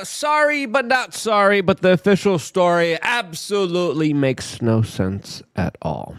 Sorry, but not sorry, but the official story absolutely makes no sense at all.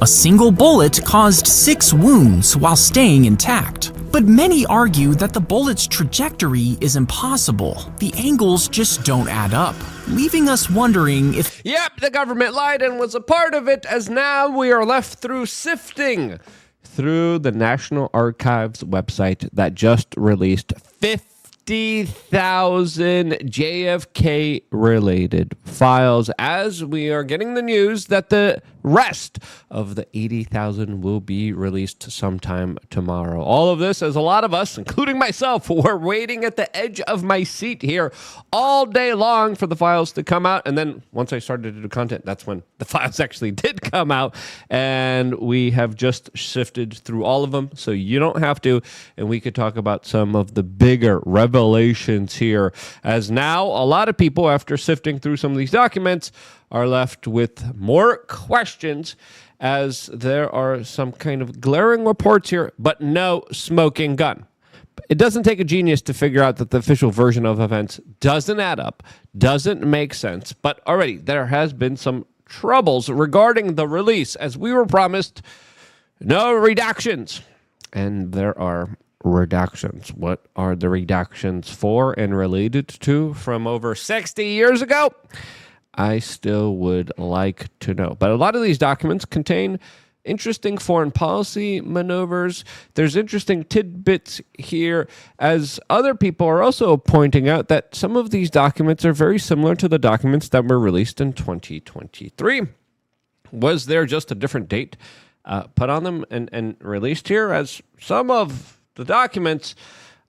A single bullet caused 6 wounds while staying intact. But many argue that the bullet's trajectory is impossible. The angles just don't add up, leaving us wondering if... Yep, the government lied and was a part of it, as now we are left through sifting through the National Archives website that just released 50,000 JFK-related files, as we are getting the news that the rest of the 80,000 will be released sometime tomorrow. All of this, as a lot of us, including myself, were waiting at the edge of my seat here all day long for the files to come out. And then once I started to do content, that's when the files actually did come out. And we have just sifted through all of them, so you don't have to. And we could talk about some of the bigger revelations here, as now a lot of people, after sifting through some of these documents, are left with more questions, as there are some kind of glaring reports here, but no smoking gun. It doesn't take a genius to figure out that the official version of events doesn't add up, doesn't make sense, but already there has been some troubles regarding the release, as we were promised no redactions. And there are redactions. What are the redactions for and related to from over 60 years ago? I still would like to know. But a lot of these documents contain interesting foreign policy maneuvers. There's interesting tidbits here, as other people are also pointing out that some of these documents are very similar to the documents that were released in 2023. Was there just a different date put on them and released here? As some of the documents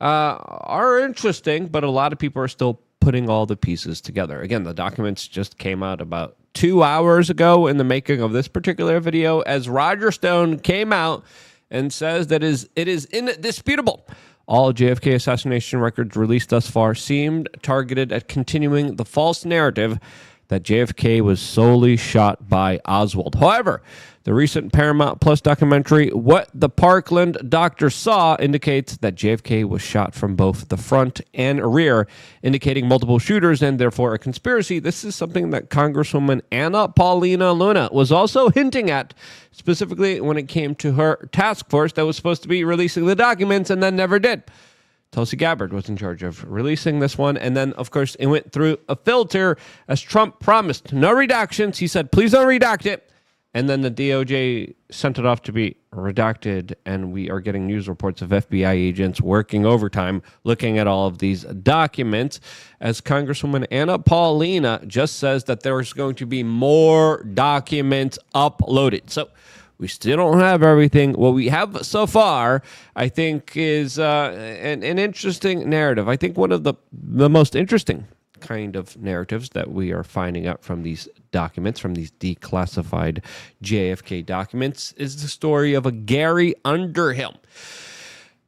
are interesting, but a lot of people are still putting all the pieces together. Again, the documents just came out about 2 hours ago in the making of this particular video, as Roger Stone came out and says that it is indisputable. All JFK assassination records released thus far seemed targeted at continuing the false narrative that JFK was solely shot by Oswald. However, the recent Paramount Plus documentary, What the Parkland Doctor Saw, indicates that JFK was shot from both the front and rear, indicating multiple shooters and therefore a conspiracy. This is something that Congresswoman Anna Paulina Luna was also hinting at, specifically when it came to her task force that was supposed to be releasing the documents and then never did. Tulsi Gabbard was in charge of releasing this one, and then, of course, it went through a filter, as Trump promised no redactions. He said, please don't redact it. And then the DOJ sent it off to be redacted, and we are getting news reports of FBI agents working overtime looking at all of these documents, as Congresswoman Anna Paulina just says that there's going to be more documents uploaded. So we still don't have everything. What we have so far, I think, is an interesting narrative. I think one of the most interesting kind of narratives that we are finding out from these documents, from these declassified JFK documents, is the story of a Gary Underhill.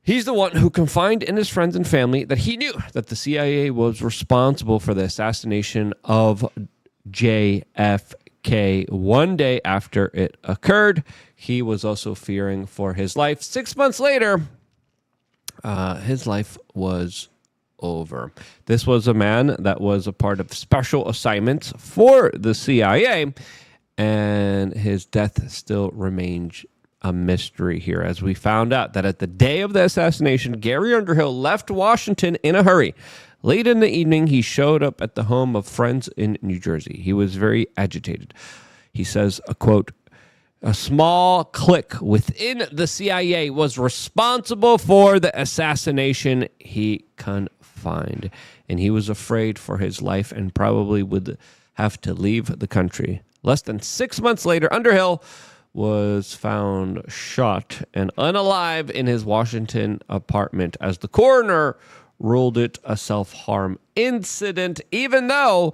He's the one who confided in his friends and family that he knew that the CIA was responsible for the assassination of JFK. One day after it occurred, he was also fearing for his life. 6 months later, his life was over. This was a man that was a part of special assignments for the CIA, and his death still remains a mystery here, as we found out that at the day of the assassination, Gary Underhill left Washington in a hurry. Late in the evening, he showed up at the home of friends in New Jersey. He was very agitated. He says, a quote, "A small clique within the CIA was responsible for the assassination," he confined. And he was afraid for his life and probably would have to leave the country. Less than 6 months later, Underhill was found shot and unalive in his Washington apartment, as the coroner ruled it a self-harm incident, even though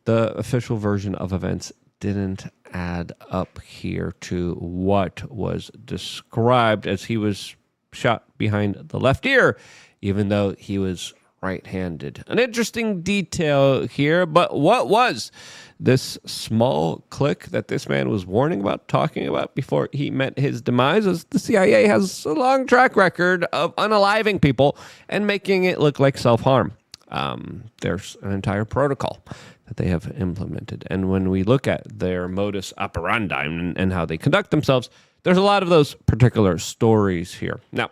the official version of events didn't add up here to what was described, as he was shot behind the left ear, even though he was right-handed. An interesting detail here, but what was this small clique that this man was warning about, talking about before he met his demise? As the CIA has a long track record of unaliving people and making it look like self-harm. There's an entire protocol that they have implemented. And when we look at their modus operandi and how they conduct themselves, there's a lot of those particular stories here. Now,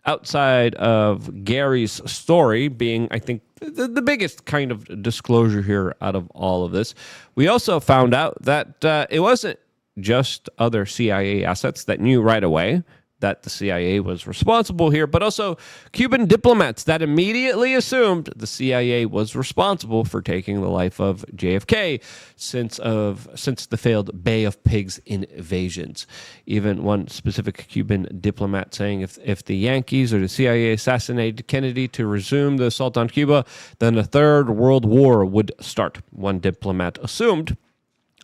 outside of Gary's story being, I think, the biggest kind of disclosure here out of all of this, we also found out that it wasn't just other CIA assets that knew right away that the CIA was responsible here, but also Cuban diplomats that immediately assumed the CIA was responsible for taking the life of JFK since the failed Bay of Pigs invasions. Even one specific Cuban diplomat saying if the Yankees or the CIA assassinated Kennedy to resume the assault on Cuba, then a third world war would start. One diplomat assumed,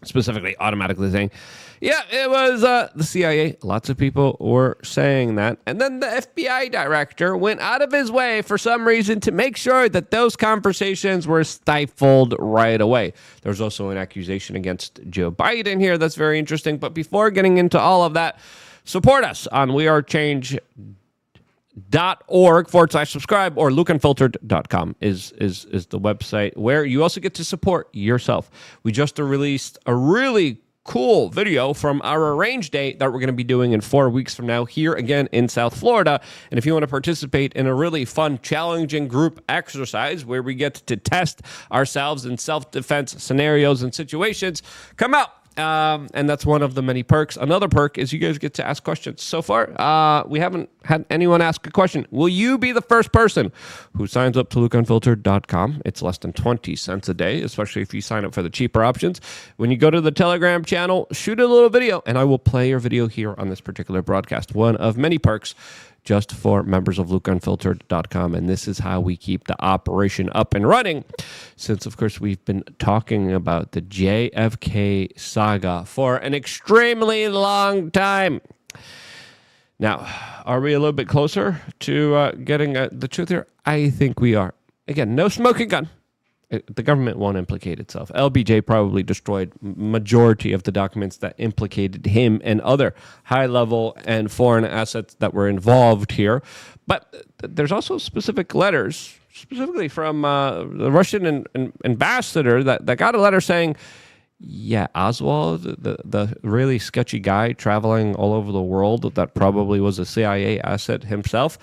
specifically automatically saying, yeah, it was the CIA. Lots of people were saying that. And then the FBI director went out of his way for some reason to make sure that those conversations were stifled right away. There's also an accusation against Joe Biden here that's very interesting. But before getting into all of that, support us on wearechange.org/subscribe or lukeunfiltered.com is the website where you also get to support yourself. We just released a really cool video from our Arrange Day that we're going to be doing in 4 weeks from now here again in South Florida. And if you want to participate in a really fun, challenging group exercise where we get to test ourselves in self-defense scenarios and situations, come out. And that's one of the many perks. Another perk is you guys get to ask questions. So far, we haven't had anyone ask a question. Will you be the first person who signs up to lukeunfiltered.com? It's less than 20 cents a day, especially if you sign up for the cheaper options. When you go to the Telegram channel, shoot a little video, and I will play your video here on this particular broadcast. One of many perks just for members of lukeunfiltered.com. And this is how we keep the operation up and running, since, of course, we've been talking about the JFK saga for an extremely long time. Now, are we a little bit closer to getting the truth here? I think we are. Again, no smoking gun. The government won't implicate itself. LBJ probably destroyed majority of the documents that implicated him and other high-level and foreign assets that were involved here. But there's also specific letters, specifically from the Russian ambassador that got a letter saying, yeah, Oswald, the really sketchy guy traveling all over the world that probably was a CIA asset himself,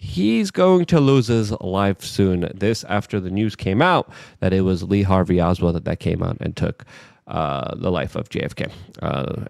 he's going to lose his life soon. This after the news came out that it was Lee Harvey Oswald that came out and took the life of JFK.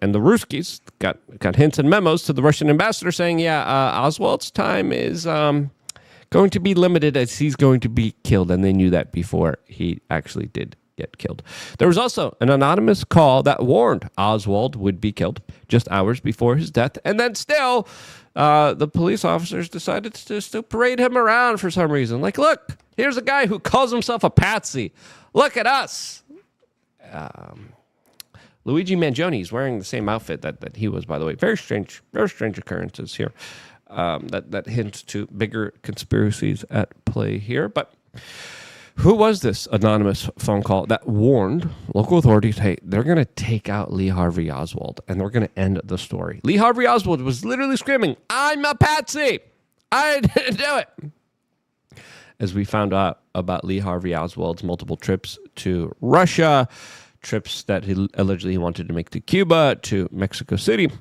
And the Ruskies got hints and memos to the Russian ambassador saying, yeah, Oswald's time is going to be limited as he's going to be killed. And they knew that before he actually did get killed. There was also an anonymous call that warned Oswald would be killed just hours before his death. And then still, the police officers decided to still parade him around for some reason. Like, look, here's a guy who calls himself a patsy. Look at us. Luigi Mangione is wearing the same outfit that he was, by the way. Very strange occurrences here that hint to bigger conspiracies at play here. But who was this anonymous phone call that warned local authorities, hey, they're going to take out Lee Harvey Oswald and they're going to end the story? Lee Harvey Oswald was literally screaming, I'm a patsy. I didn't do it. As we found out about Lee Harvey Oswald's multiple trips to Russia, trips that he allegedly wanted to make to Cuba, to Mexico City.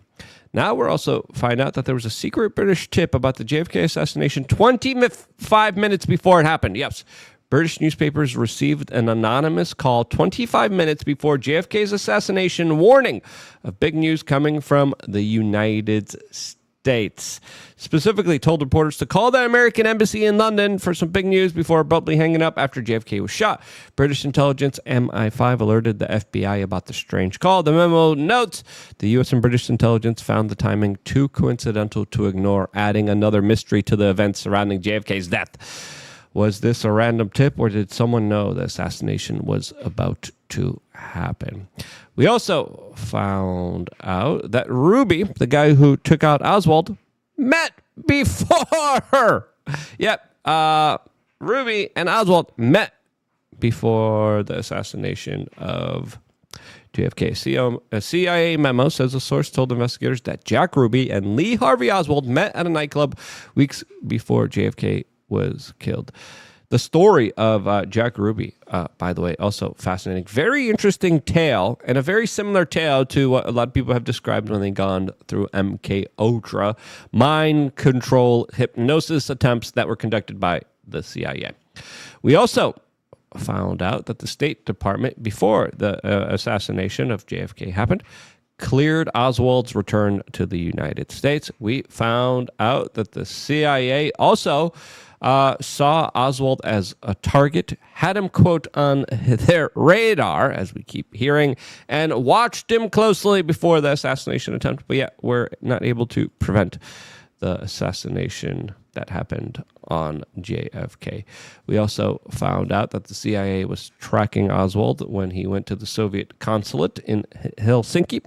Now we're also find out that there was a secret British tip about the JFK assassination 25 minutes before it happened. Yes, British newspapers received an anonymous call 25 minutes before JFK's assassination, warning of big news coming from the United States. Specifically told reporters to call the American embassy in London for some big news before abruptly hanging up after JFK was shot. British intelligence MI5 alerted the FBI about the strange call. The memo notes the U.S. and British intelligence found the timing too coincidental to ignore, adding another mystery to the events surrounding JFK's death. Was this a random tip, or did someone know the assassination was about to happen? We also found out that Ruby, the guy who took out Oswald, met before. Yep, Ruby and Oswald met before the assassination of JFK. A CIA memo says a source told investigators that Jack Ruby and Lee Harvey Oswald met at a nightclub weeks before JFK was killed. The story of Jack Ruby, by the way, also fascinating. Very interesting tale, and a very similar tale to what a lot of people have described when they've gone through MKUltra, mind control hypnosis attempts that were conducted by the CIA. We also found out that the State Department, before the assassination of JFK happened, cleared Oswald's return to the United States. We found out that the CIA also saw Oswald as a target, had him, quote, on their radar, as we keep hearing, and watched him closely before the assassination attempt, but yet were not able to prevent the assassination that happened on JFK. We also found out that the CIA was tracking Oswald when he went to the Soviet consulate in Helsinki,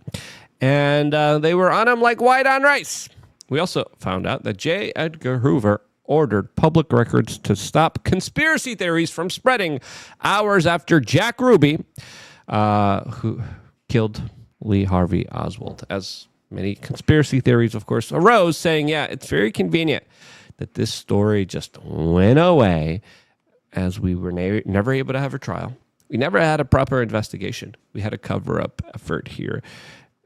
and they were on him like white on rice. We also found out that J. Edgar Hoover ordered public records to stop conspiracy theories from spreading hours after Jack Ruby, who killed Lee Harvey Oswald. As many conspiracy theories, of course, arose, saying, yeah, it's very convenient that this story just went away, as we were never able to have a trial. We never had a proper investigation. We had a cover-up effort here.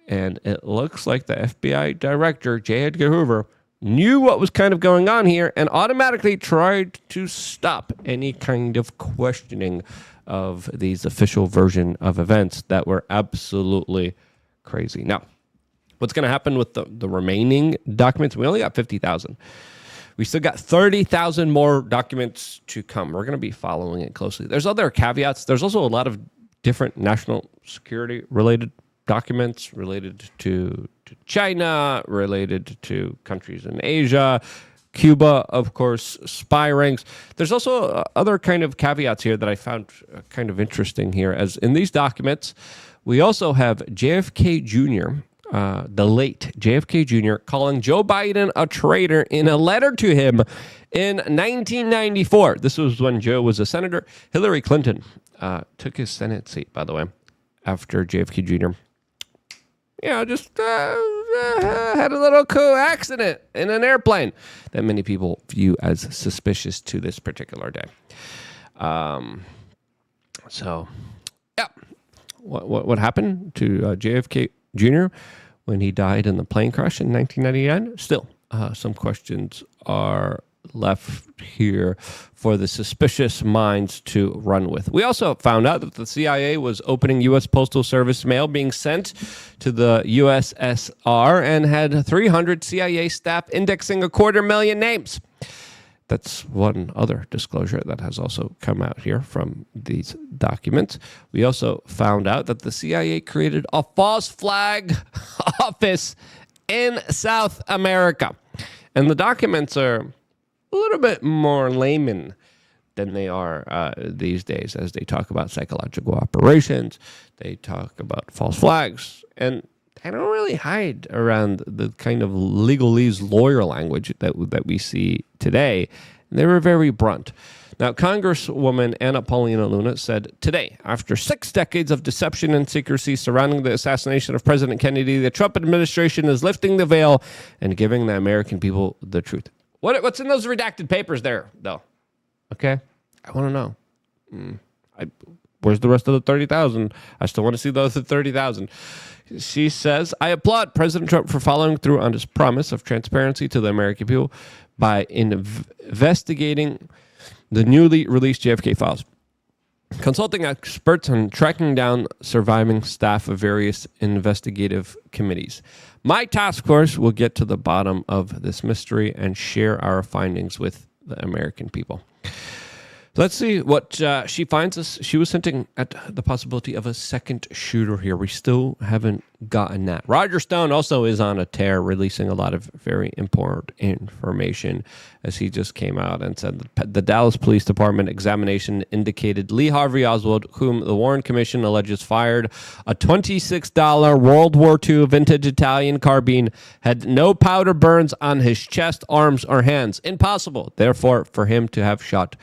And it looks like the FBI director, J. Edgar Hoover, knew what was kind of going on here and automatically tried to stop any kind of questioning of these official version of events that were absolutely crazy. Now, what's going to happen with the remaining documents? We only got 50,000. We still got 30,000 more documents to come. We're going to be following it closely. There's other caveats. There's also a lot of different national security related documents related to China, related to countries in Asia, Cuba, of course, spy rings. There's also other kind of caveats here that I found kind of interesting here, as in these documents, we also have JFK Jr., the late JFK Jr., calling Joe Biden a traitor in a letter to him in 1994. This was when Joe was a senator. Hillary Clinton took his Senate seat, by the way, after JFK Jr. Just had a little accident in an airplane that many people view as suspicious to this particular day. What happened to JFK Jr. when he died in the plane crash in 1999? Still, some questions are left here for the suspicious minds to run with. We also found out that the CIA was opening U.S. Postal Service mail being sent to the USSR and had 300 CIA staff indexing 250,000 names. That's one other disclosure that has also come out here from these documents. We also found out that the CIA created a false flag office in South America. And the documents are a little bit more layman than they are these days, as they talk about psychological operations, they talk about false flags, and they don't really hide around the kind of legalese lawyer language that we see today. They were very blunt. Now, Congresswoman Anna Paulina Luna said, today, after 6 decades of deception and secrecy surrounding the assassination of President Kennedy, the Trump administration is lifting the veil and giving the American people the truth. What's in those redacted papers there, though? Okay, I want to know. Where's the rest of the 30,000? I still want to see the other 30,000. She says, I applaud President Trump for following through on his promise of transparency to the American people by investigating the newly released JFK files, consulting experts on tracking down surviving staff of various investigative committees. My task force will get to the bottom of this mystery and share our findings with the American people. Let's see what she finds us. She was hinting at the possibility of a second shooter here. We still haven't gotten that. Roger Stone also is on a tear, releasing a lot of very important information, as he just came out and said the Dallas Police Department examination indicated Lee Harvey Oswald, whom the Warren Commission alleges fired a $26 World War II vintage Italian carbine, had no powder burns on his chest, arms, or hands. Impossible, therefore, for him to have shot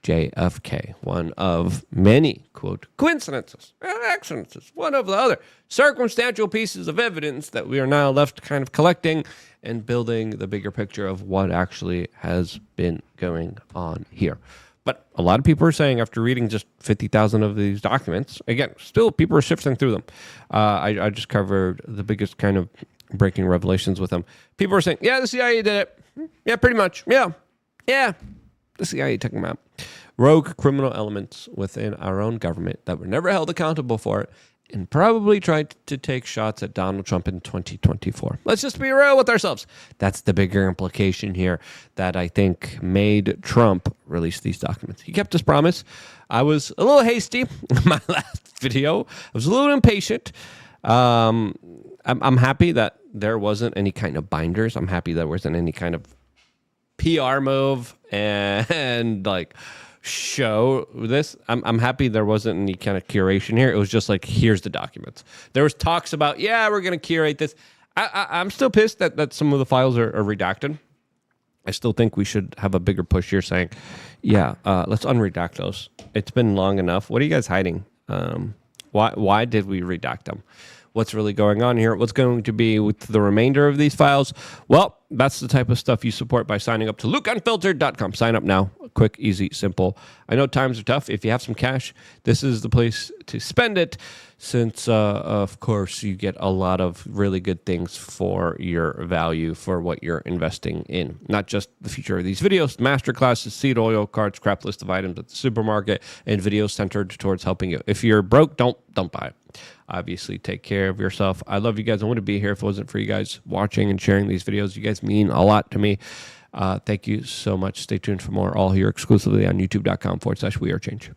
JFK, one of many, quote, coincidences, accidents, one of the other circumstantial pieces of evidence that we are now left kind of collecting and building the bigger picture of what actually has been going on here. But But a lot of people are saying after reading just 50,000 of these documents, again, still people are sifting through them. I just covered the biggest kind of breaking revelations with them. People are saying, yeah, the CIA did it. Yeah, pretty much. Yeah. The CIA took them out. Rogue criminal elements within our own government that were never held accountable for it and probably tried to take shots at Donald Trump in 2024. Let's just be real with ourselves. That's the bigger implication here that I think made Trump release these documents. He kept his promise. I was a little hasty in my last video. I was a little impatient. I'm happy that there wasn't any kind of binders. I'm happy there wasn't any kind of PR move and like show this. I'm happy there wasn't any kind of curation here. It was just like, here's the documents. There was talks about, yeah, we're going to curate this. I'm still pissed that some of the files are redacted. I still think we should have a bigger push here saying, yeah, let's unredact those. It's been long enough. What are you guys hiding? Why did we redact them? What's really going on here? What's going to be with the remainder of these files? Well, that's the type of stuff you support by signing up to LukeUnfiltered.com. Sign up now. Quick, easy, simple. I know times are tough. If you have some cash, this is the place to spend it since, of course, you get a lot of really good things for your value for what you're investing in. Not just the future of these videos, masterclasses, seed oil, cards, crap list of items at the supermarket, and videos centered towards helping you. If you're broke, don't buy it. Obviously, take care of yourself. I love you guys. I wouldn't be here if it wasn't for you guys watching and sharing these videos. You guys mean a lot to me. Thank you so much. Stay tuned for more all here exclusively on youtube.com/wearechange.